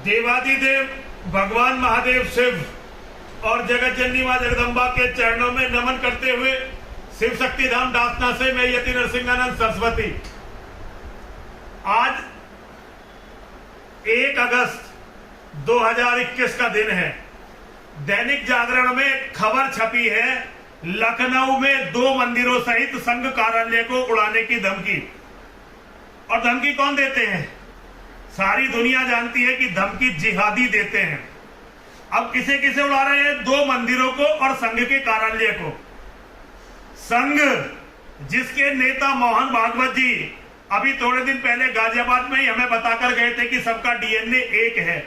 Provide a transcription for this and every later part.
देवादिदेव भगवान महादेव शिव और जगत जननी मां जगदम्बा के चरणों में नमन करते हुए शिव शक्ति धाम दासना से मैं यति नरसिंहानंद सरस्वती आज 1 अगस्त 2021 का दिन है। दैनिक जागरण में खबर छपी है, लखनऊ में 2 मंदिरों सहित संघ कार्यालय को उड़ाने की धमकी। और धमकी कौन देते हैं? सारी दुनिया जानती है कि धमकी जिहादी देते हैं। अब किसे किसे उड़ा रहे हैं? 2 मंदिरों को और संघ के कार्यालय को। संघ जिसके नेता मोहन भागवत जी अभी थोड़े दिन पहले गाजियाबाद में ही हमें बताकर गए थे कि सबका डीएनए एक है।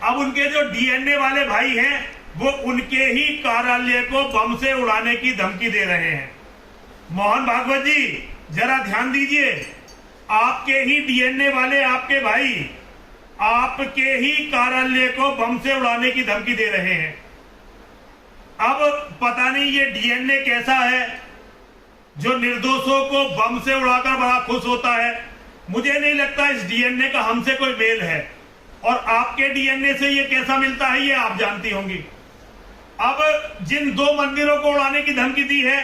अब उनके जो डीएनए वाले भाई हैं वो उनके ही कार्यालय को बम से उड़ाने की धमकी दे रहे हैं। मोहन भागवत जी जरा ध्यान दीजिए, आपके ही डीएनए वाले आपके भाई आपके ही कार्यालय को बम से उड़ाने की धमकी दे रहे हैं। अब पता नहीं ये डीएनए कैसा है जो निर्दोषों को बम से उड़ाकर बड़ा खुश होता है। मुझे नहीं लगता इस डीएनए का हमसे कोई मेल है, और आपके डीएनए से ये कैसा मिलता है ये आप जानती होंगी। अब जिन 2 मंदिरों को उड़ाने की धमकी दी है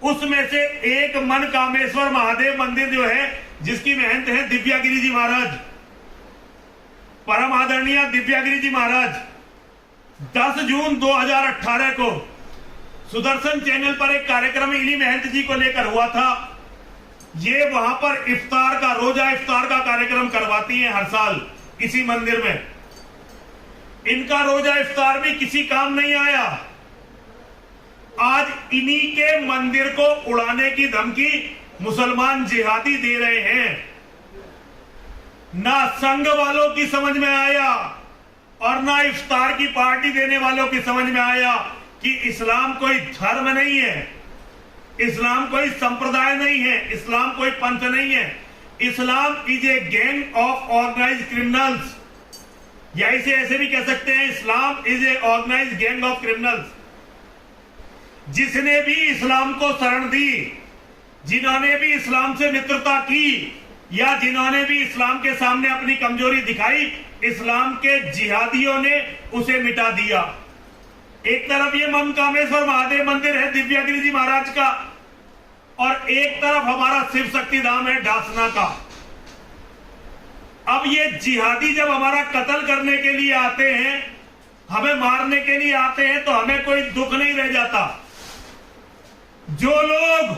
उसमें से एक मनकामेश्वर महादेव मंदिर जो है, जिसकी महंत है दिव्यागिरी जी महाराज, परम आदरणीय दिव्यागिरी जी महाराज, 10 जून 2018 को सुदर्शन चैनल पर एक कार्यक्रम इन्हीं महंत जी को लेकर हुआ था। ये वहां पर इफ्तार का, रोजा इफ्तार का कार्यक्रम करवाती हैं हर साल इसी मंदिर में। इनका रोजा इफ्तार भी किसी काम नहीं आया। आज इन्हीं के मंदिर को उड़ाने की धमकी मुसलमान जिहादी दे रहे हैं। ना संघ वालों की समझ में आया और ना इफ्तार की पार्टी देने वालों की समझ में आया कि इस्लाम कोई धर्म नहीं है, इस्लाम कोई संप्रदाय नहीं है, इस्लाम कोई पंथ नहीं है। Islam is a gang of organised criminals, या इसे ऐसे भी कह सकते हैं, Islam is a organised gang of criminals. जिसने भी इस्लाम को शरण दी, जिन्होंने भी इस्लाम से मित्रता की, या जिन्होंने भी इस्लाम के सामने अपनी कमजोरी दिखाई, इस्लाम के जिहादियों ने उसे मिटा दिया। एक तरफ ये मनकामेश्वर महादेव मंदिर है दिव्यागिरी जी महाराज का, और एक तरफ हमारा शिव शक्ति धाम है डासना का। अब ये जिहादी जब हमारा कत्ल करने के लिए आते हैं, हमें मारने के लिए आते हैं, तो हमें कोई दुख नहीं रह जाता। जो लोग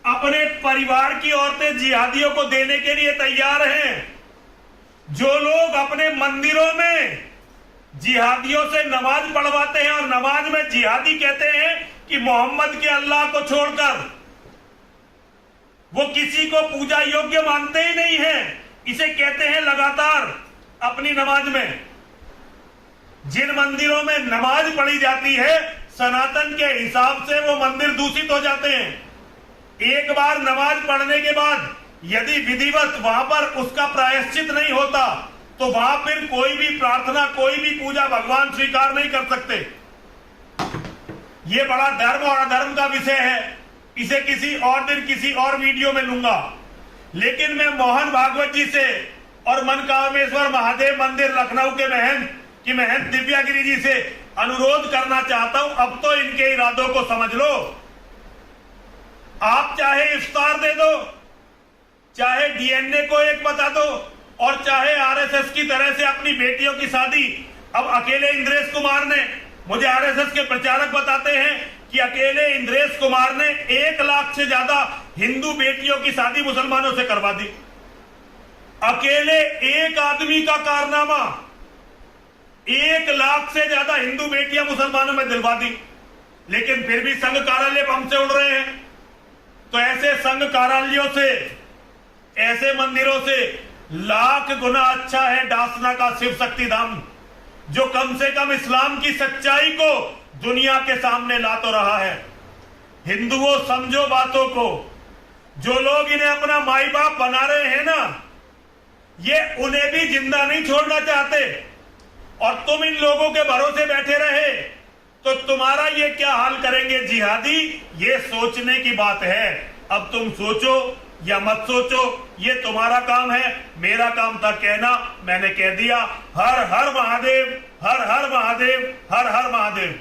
अपने परिवार की औरतें जिहादियों को देने के लिए तैयार हैं, जो लोग अपने मंदिरों में जिहादियों से नमाज पढ़वाते हैं और नमाज में जिहादी कहते हैं कि मोहम्मद के अल्लाह को छोड़कर वो किसी को पूजा योग्य मानते ही नहीं है, इसे कहते हैं लगातार अपनी नमाज में। जिन मंदिरों में नमाज पढ़ी जाती है सनातन के हिसाब से वो मंदिर दूषित हो जाते हैं। एक बार नमाज पढ़ने के बाद यदि विधिवत वहां पर उसका प्रायश्चित नहीं होता तो वहां फिर कोई भी प्रार्थना, कोई भी पूजा भगवान स्वीकार नहीं कर सकते। ये बड़ा धर्म और अधर्म का विषय है, इसे किसी और दिन किसी और वीडियो में लूंगा। लेकिन मैं मोहन भागवत जी से और मनकामेश्वर महादेव मंदिर लखनऊ के महंत दिव्यागिरी जी से अनुरोध करना चाहता हूं, अब तो इनके इरादों को समझ लो। आप चाहे इफ्तार दे दो, चाहे डीएनए को एक बता दो, और चाहे आरएसएस की तरह से अपनी बेटियों की शादी। अब अकेले इंद्रेश कुमार ने, मुझे आरएसएस के प्रचारक बताते हैं कि अकेले इंद्रेश कुमार ने 1 लाख से ज्यादा हिंदू बेटियों की शादी मुसलमानों से करवा दी। अकेले एक आदमी का कारनामा 1 लाख से ज्यादा हिंदू बेटियां मुसलमानों में दिलवा दी। लेकिन फिर भी संघ कार्यालय बम से उड़ रहे हैं। तो ऐसे संघ कार्यालयों से, ऐसे मंदिरों से लाख गुना अच्छा है डासना का शिव शक्ति धाम, जो कम से कम इस्लाम की सच्चाई को दुनिया के सामने ला तो रहा है। हिंदुओं समझो बातों को। जो लोग इन्हें अपना माई बाप बना रहे हैं ना, ये उन्हें भी जिंदा नहीं छोड़ना चाहते, और तुम इन लोगों के भरोसे बैठे रहे तो तुम्हारा ये क्या हाल करेंगे जिहादी, ये सोचने की बात है। अब तुम सोचो, या मत सोचो, ये तुम्हारा काम है, मेरा काम था कहना, मैंने कह दिया। हर हर महादेव, हर हर महादेव, हर हर महादेव।